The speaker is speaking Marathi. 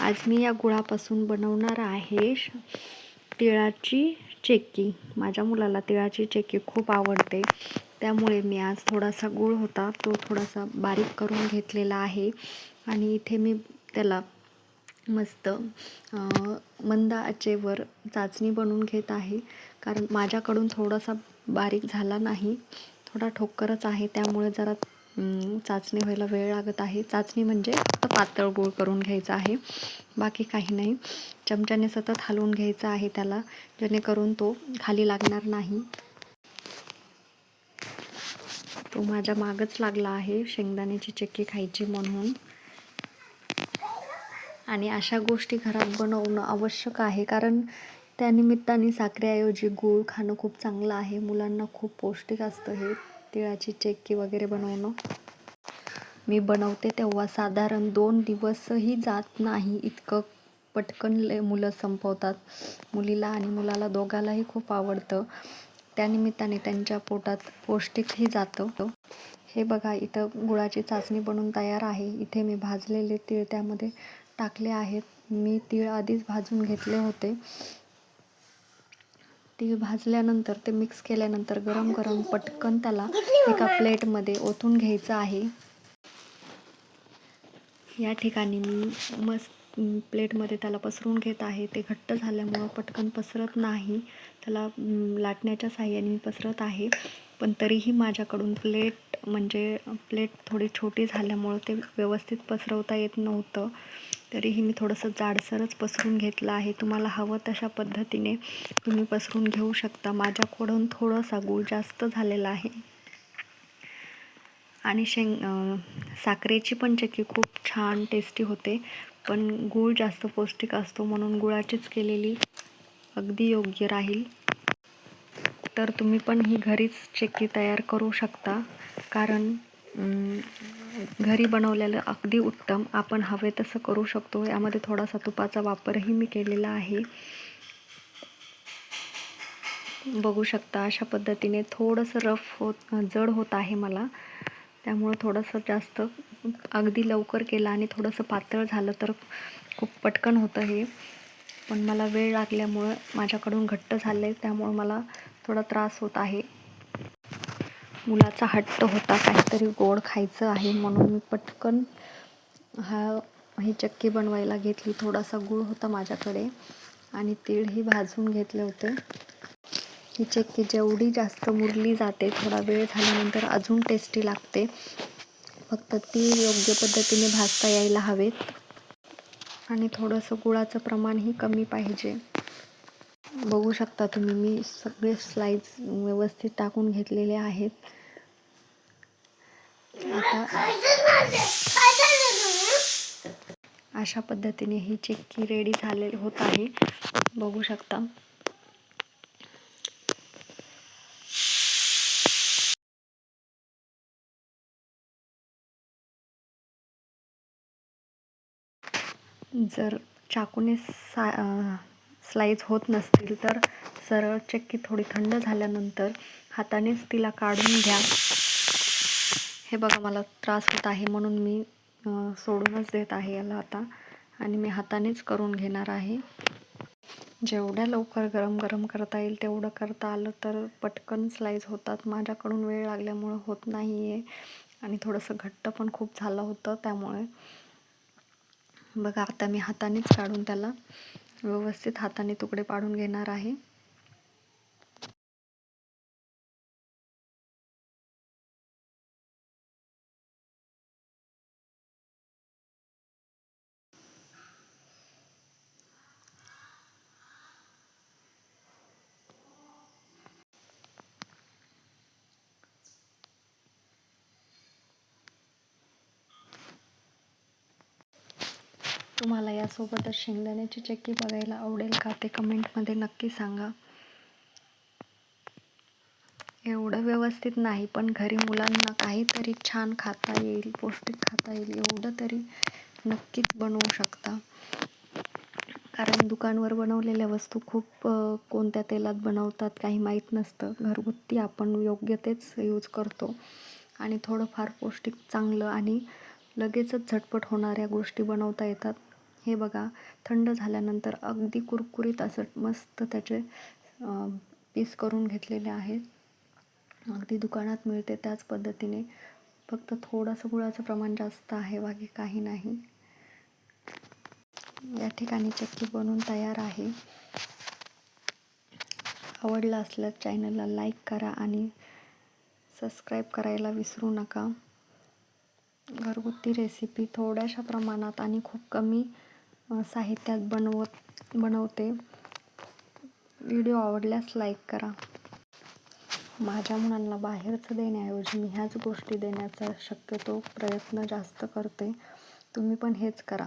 आज मी या गुळापासून बनवणार आहे तिळाची चेक्की. माझ्या मुलाला तिळाची चेक्की खूप आवडते, त्यामुळे मी आज थोडासा गूळ होता तो थोडासा बारीक करून घेतलेला आहे आणि इथे मी त्याला मस्त मंद आचेवर चाचणी बनवून घेत आहे. कारण माझ्याकडून थोडासा बारीक झाला नाही, थोडा ठोकरच आहे, त्यामुळे जरा चाचणी व्हायला वेळ लागत आहे. चाचणी म्हणजे फक्त पातळ गूळ करून घ्यायचा आहे, बाकी काही नाही. चमच्याने सतत हलवून घ्यायचा आहे त्याला, जेणेकरून तो खाली लागणार नाही. तो माझ्या मागच लागला आहे शेंगदाण्याची चक्की खायची म्हणून. आणि अशा गोष्टी घरात बनवणं आवश्यक आहे, कारण त्यानिमित्ताने साखरेऐवजी गूळ खाणं खूप चांगलं आहे. मुलांना खूप पौष्टिक असतं हे तिळाची चेक्की वगैरे बनवणं. मी बनवते तेव्हा साधारण 2 दिवसही जात नाही, इतकं पटकन मुलं संपवतात. मुलीला आणि मुलाला दोघालाही खूप आवडतं, त्यानिमित्ताने त्यांच्या पोटात पौष्टिकही जातं. हे बघा, इथं गुळाची चाचणी बनवून तयार आहे. इथे मी भाजलेले तीळ त्यामध्ये टाकले आहेत. मी तीळ आधीच भाजून घेतले होते. तीळ भाजल्यानंतर ते मिक्स केल्यानंतर गरम गरम पटकन त्याला एका प्लेटमध्ये ओतून घ्यायचं आहे. या ठिकाणी मी मस्त प्लेटमध्ये त्याला पसरून घेत आहे. ते घट्ट झाल्यामुळं पटकन पसरत नाही, त्याला लाटण्याच्या साहाय्याने मी पसरत आहे. पण तरीही माझ्याकडून प्लेट थोडी छोटी झाल्यामुळं ते व्यवस्थित पसरवता येत नव्हतं. तरीही मी थोडंसं जाडसरच पसरून घेतलं आहे. तुम्हाला हवं तशा पद्धतीने तुम्ही पसरून घेऊ शकता. माझ्याकडून थोडासा गूळ जास्त झालेला आहे. आणि साखरेची पण चक्की खूप छान टेस्टी होते, पण गूळ जास्त पौष्टिक असतो म्हणून गुळाचीच केलेली अगदी योग्य राहील. तर तुम्ही पण ही घरीच चक्की तयार करू शकता, कारण घरी बनवलेलं अगदी उत्तम. आपण हवे तसं करू शकतो. यामध्ये थोडासा तुपाचा वापरही मी केलेला आहे. बघू शकता, अशा पद्धतीने थोडंसं जड होत आहे मला, त्यामुळं थोडंसं जास्त अगदी लवकर केलं आणि थोडंसं पातळ झालं तर खूप पटकन होतं हे. पण मला वेळ लागल्यामुळं माझ्याकडून घट्ट झाले, त्यामुळं मला थोडा त्रास होत आहे. मुलाचा हट्ट होता काहीतरी गोड खायचं आहे, म्हणून मी पटकन ही चक्की बनवायला घेतली. थोडासा गूळ होता माझ्याकडे आणि तीळही भाजून घेतले होते. ही चक्की जेवढी जास्त मुरली जाते, थोडा वेळ झाल्यानंतर अजून टेस्टी लागते. फक्त तीळ योग्य पद्धतीने भाजता यायला हवेत आणि थोडंसं गुळाचं प्रमाणही कमी पाहिजे. बघू शकता तुम्ही, मी सगळे स्लाइस व्यवस्थित टाकून घेतलेले आहेत. आता अशा पद्धतीने ही चक्की रेडी झालेली होत आहे. बघू शकता. जर चाकूने स्लाइस होत नसतील तर सरळ चक्की थोडी थंड झाल्यानंतर हातानेच तिला काढून घ्या. हे बघा, मला त्रास होत आहे म्हणून मी सोडूनच देत आहे याला आता, आणि मी हातानेच करून घेणार आहे. जेवढ्या लवकर गरम गरम करता येईल तेवढं करता आलं तर पटकन स्लाइस होतात. माझ्याकडून वेळ लागल्यामुळं होत नाही आहे आणि थोडंसं घट्ट पण खूप झालं होतं, त्यामुळे बघा, आता मी हातानेच काढून त्याला व्यवस्थित हाताने तुकडे पाडून घेणार आहे. तुम्हाला यासोबतच शेंगदाण्याची चक्की बघायला आवडेल का, ते कमेंटमध्ये नक्की सांगा. एवढं व्यवस्थित नाही, पण घरी मुलांना काहीतरी छान खाता येईल, पौष्टिक खाता येईल एवढं तरी नक्कीच बनवू शकता. कारण दुकानवर बनवलेल्या वस्तू खूप कोणत्या तेलात बनवतात काही माहीत नसतं. घरगुती आपण योग्य तेच यूज करतो आणि थोडंफार पौष्टिक, चांगलं आणि लगेचच झटपट होणाऱ्या गोष्टी बनवता येतात. हे बघा, थंड झाल्यानंतर अगदी कुरकुरीत असं मस्त त्याचे पीस करून घेतलेले आहेत. अगदी दुकानात मिळते त्याच पद्धतीने, फक्त थोडंसं गुळाचं प्रमाण जास्त आहे, बाकी काही नाही. या ठिकाणी चक्की बनवून तयार आहे. आवडलं असल्यास चॅनलला लाईक करा आणि सबस्क्राईब करायला विसरू नका. घरगुती रेसिपी थोड्याशा प्रमाणात आणि खूप कमी साहित्यात बनवते. व्हिडिओ आवडल्यास लाईक करा. माझ्या मुलांना बाहेरचं देण्याऐवजी मी ह्याच गोष्टी देण्याचा शक्यतो प्रयत्न जास्त करते. तुम्ही पण हेच करा.